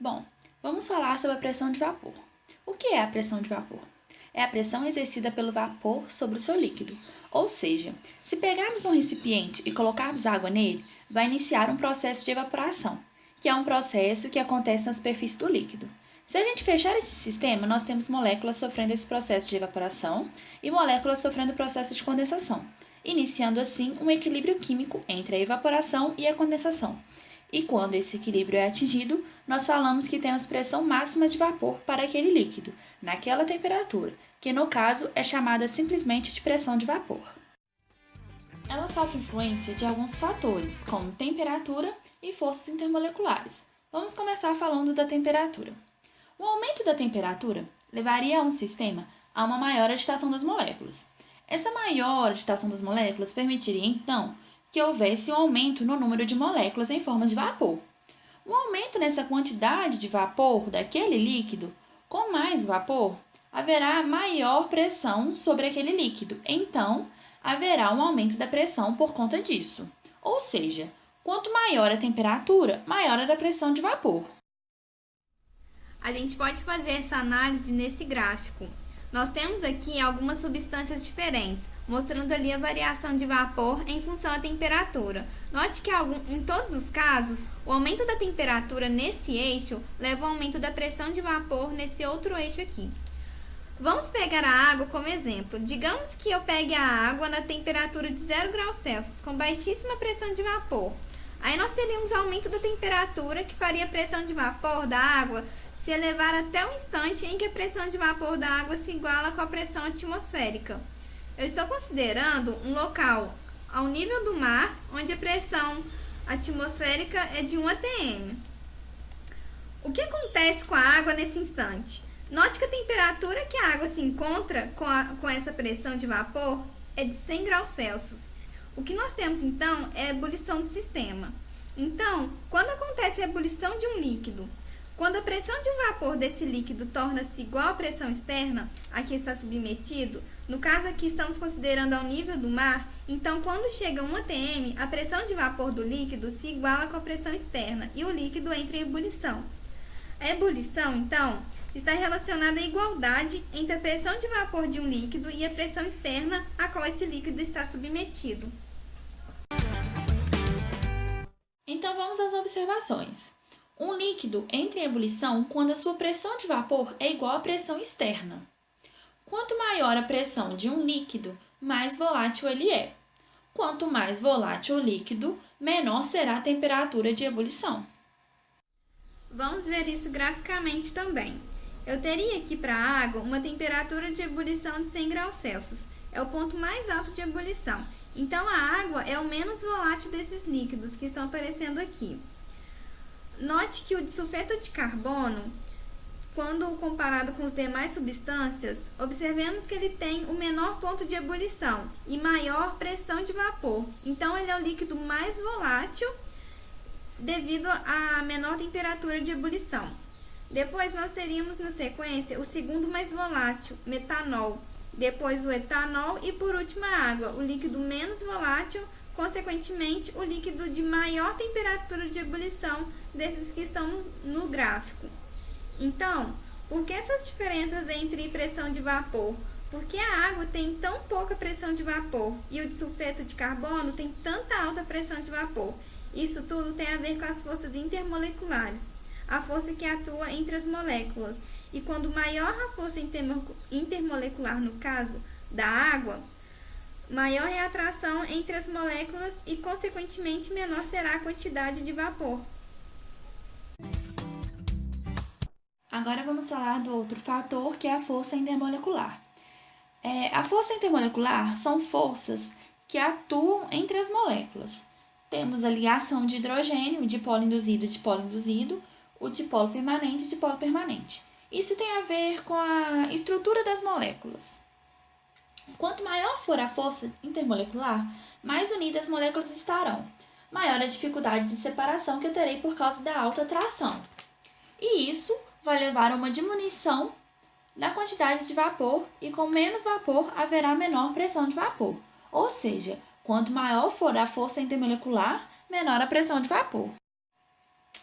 Bom, vamos falar sobre a pressão de vapor. O que é a pressão de vapor? É a pressão exercida pelo vapor sobre o seu líquido. Ou seja, se pegarmos um recipiente e colocarmos água nele, vai iniciar um processo de evaporação, que é um processo que acontece na superfície do líquido. Se a gente fechar esse sistema, nós temos moléculas sofrendo esse processo de evaporação e moléculas sofrendo o processo de condensação, iniciando assim um equilíbrio químico entre a evaporação e a condensação. E quando esse equilíbrio é atingido, nós falamos que temos pressão máxima de vapor para aquele líquido, naquela temperatura, que no caso é chamada simplesmente de pressão de vapor. Ela sofre influência de alguns fatores, como temperatura e forças intermoleculares. Vamos começar falando da temperatura. O aumento da temperatura levaria um sistema a uma maior agitação das moléculas. Essa maior agitação das moléculas permitiria, então, que houvesse um aumento no número de moléculas em forma de vapor. Um aumento nessa quantidade de vapor daquele líquido, com mais vapor, haverá maior pressão sobre aquele líquido, então haverá um aumento da pressão por conta disso. Ou seja, quanto maior a temperatura, maior a pressão de vapor. A gente pode fazer essa análise nesse gráfico. Nós temos aqui algumas substâncias diferentes, mostrando ali a variação de vapor em função da temperatura. Note que em todos os casos, o aumento da temperatura nesse eixo leva ao aumento da pressão de vapor nesse outro eixo aqui. Vamos pegar a água como exemplo. Digamos que eu pegue a água na temperatura de 0 graus Celsius, com baixíssima pressão de vapor. Aí nós teríamos o aumento da temperatura, que faria a pressão de vapor da água se elevar até o instante em que a pressão de vapor da água se iguala com a pressão atmosférica. Eu estou considerando um local ao nível do mar, onde a pressão atmosférica é de 1 atm. O que acontece com a água nesse instante? Note que a temperatura que a água se encontra com essa pressão de vapor é de 100 graus Celsius. O que nós temos então é a ebulição do sistema. Então, quando acontece a ebulição de um líquido, quando a pressão de um vapor desse líquido torna-se igual à pressão externa a que está submetido, no caso aqui estamos considerando ao nível do mar, então quando chega a 1 atm, a pressão de vapor do líquido se iguala com a pressão externa e o líquido entra em ebulição. A ebulição, então, está relacionada à igualdade entre a pressão de vapor de um líquido e a pressão externa a qual esse líquido está submetido. Então vamos às observações. Um líquido entra em ebulição quando a sua pressão de vapor é igual à pressão externa. Quanto maior a pressão de um líquido, mais volátil ele é. Quanto mais volátil o líquido, menor será a temperatura de ebulição. Vamos ver isso graficamente também. Eu teria aqui para a água uma temperatura de ebulição de 100 graus Celsius. É o ponto mais alto de ebulição. Então, a água é o menos volátil desses líquidos que estão aparecendo aqui. Note que o disulfeto de carbono, quando comparado com as demais substâncias, observemos que ele tem o menor ponto de ebulição e maior pressão de vapor. Então, ele é o líquido mais volátil devido à menor temperatura de ebulição. Depois, nós teríamos na sequência o segundo mais volátil, metanol. Depois, o etanol e, por último, a água, o líquido menos volátil, consequentemente, o líquido de maior temperatura de ebulição desses que estão no gráfico. Então, por que essas diferenças entre pressão de vapor? Porque a água tem tão pouca pressão de vapor e o disulfeto de carbono tem tanta alta pressão de vapor. Isso tudo tem a ver com as forças intermoleculares, a força que atua entre as moléculas. E quando maior a força intermolecular, no caso da água, maior é a atração entre as moléculas e, consequentemente, menor será a quantidade de vapor. Agora vamos falar do outro fator, que é a força intermolecular. A força intermolecular são forças que atuam entre as moléculas. Temos a ligação de hidrogênio, o dipolo induzido e dipolo induzido, o dipolo permanente e dipolo permanente. Isso tem a ver com a estrutura das moléculas. Quanto maior for a força intermolecular, mais unidas as moléculas estarão. Maior a dificuldade de separação que eu terei por causa da alta atração. E isso vai levar a uma diminuição da quantidade de vapor e com menos vapor haverá menor pressão de vapor. Ou seja, quanto maior for a força intermolecular, menor a pressão de vapor.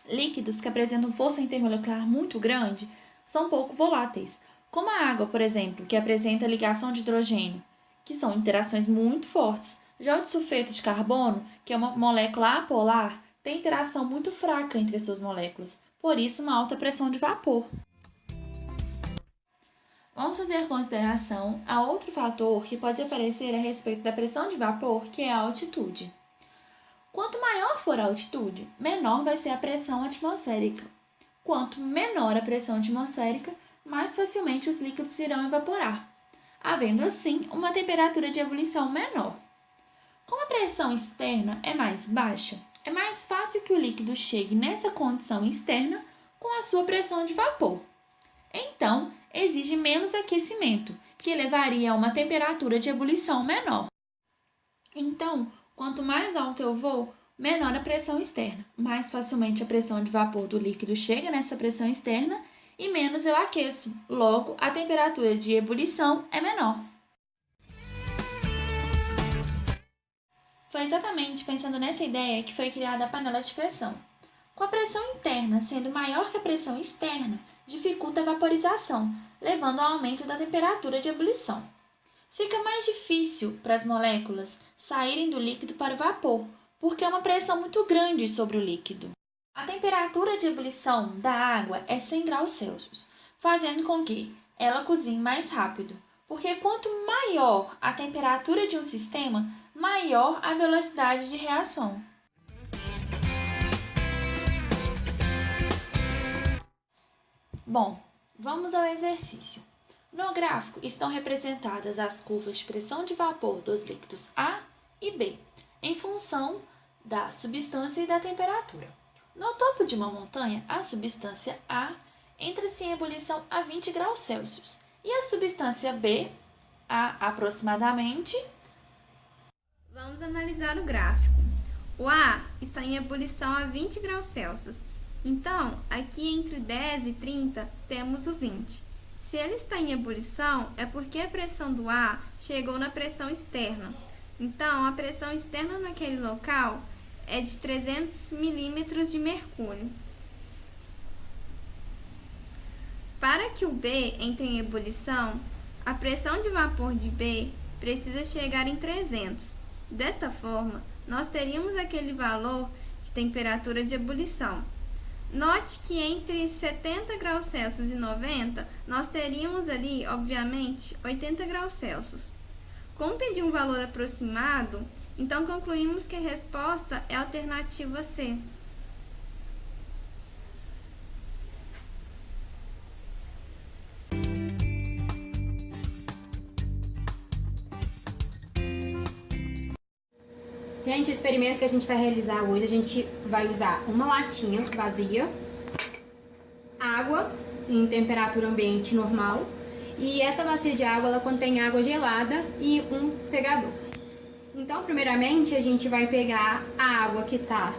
Líquidos que apresentam força intermolecular muito grande são pouco voláteis, como a água, por exemplo, que apresenta ligação de hidrogênio, que são interações muito fortes. Já o disulfeto de carbono, que é uma molécula apolar, tem interação muito fraca entre as suas moléculas, por isso uma alta pressão de vapor. Vamos fazer consideração a outro fator que pode aparecer a respeito da pressão de vapor, que é a altitude. Quanto maior for a altitude, menor vai ser a pressão atmosférica. Quanto menor a pressão atmosférica, mais facilmente os líquidos irão evaporar, havendo assim uma temperatura de ebulição menor. Como a pressão externa é mais baixa, é mais fácil que o líquido chegue nessa condição externa com a sua pressão de vapor. Então, exige menos aquecimento, que levaria a uma temperatura de ebulição menor. Então, quanto mais alto eu vou, menor a pressão externa. Mais facilmente a pressão de vapor do líquido chega nessa pressão externa e menos eu aqueço. Logo, a temperatura de ebulição é menor. Foi exatamente pensando nessa ideia que foi criada a panela de pressão. Com a pressão interna sendo maior que a pressão externa, dificulta a vaporização, levando ao aumento da temperatura de ebulição. Fica mais difícil para as moléculas saírem do líquido para o vapor, porque é uma pressão muito grande sobre o líquido. A temperatura de ebulição da água é 100 graus Celsius, fazendo com que ela cozinhe mais rápido, porque quanto maior a temperatura de um sistema, maior a velocidade de reação. Bom, vamos ao exercício. No gráfico estão representadas as curvas de pressão de vapor dos líquidos A e B, em função da substância e da temperatura. No topo de uma montanha, a substância A entra-se em ebulição a 20 graus Celsius e a substância B a aproximadamente... Vamos analisar o gráfico. O A está em ebulição a 20 graus Celsius. Então, aqui entre 10 e 30 temos o 20. Se ele está em ebulição, é porque a pressão do A chegou na pressão externa. Então, a pressão externa naquele local é de 300 milímetros de mercúrio. Para que o B entre em ebulição, a pressão de vapor de B precisa chegar em 300. Desta forma, nós teríamos aquele valor de temperatura de ebulição. Note que entre 70 graus Celsius e 90, nós teríamos ali, obviamente, 80 graus Celsius. Como pedir um valor aproximado, então concluímos que a resposta é a alternativa C. Gente, o experimento que a gente vai realizar hoje, a gente vai usar uma latinha vazia, água em temperatura ambiente normal, e essa bacia de água, ela contém água gelada e um pegador. Então, primeiramente, a gente vai pegar a água que está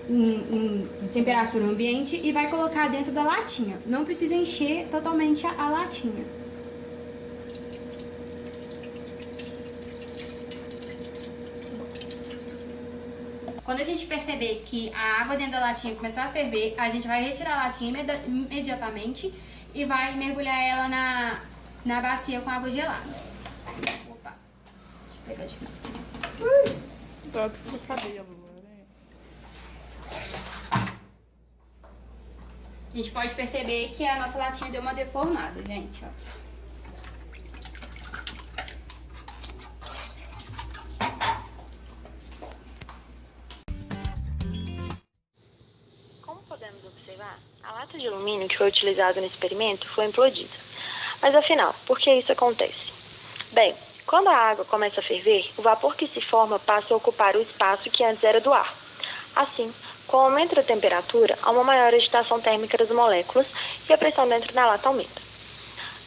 em temperatura ambiente e vai colocar dentro da latinha. Não precisa encher totalmente a latinha. Quando a gente perceber que a água dentro da latinha começar a ferver, a gente vai retirar a latinha imediatamente e vai mergulhar ela na bacia com água gelada. Opa, deixa eu pegar de novo. Tá do seu cabelo, né? A gente pode perceber que a nossa latinha deu uma deformada, gente, ó. Podemos observar, a lata de alumínio que foi utilizada no experimento foi implodida. Mas afinal, por que isso acontece? Bem, quando a água começa a ferver, o vapor que se forma passa a ocupar o espaço que antes era do ar. Assim, com o aumento da temperatura, há uma maior agitação térmica das moléculas e a pressão dentro da lata aumenta.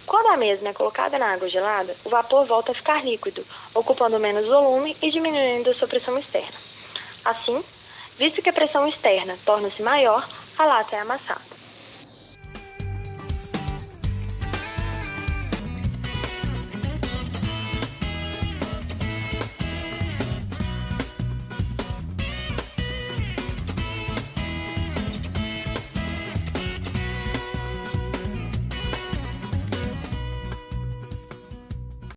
Quando a mesma é colocada na água gelada, o vapor volta a ficar líquido, ocupando menos volume e diminuindo a sua pressão externa. Assim, visto que a pressão externa torna-se maior, a lata é amassada.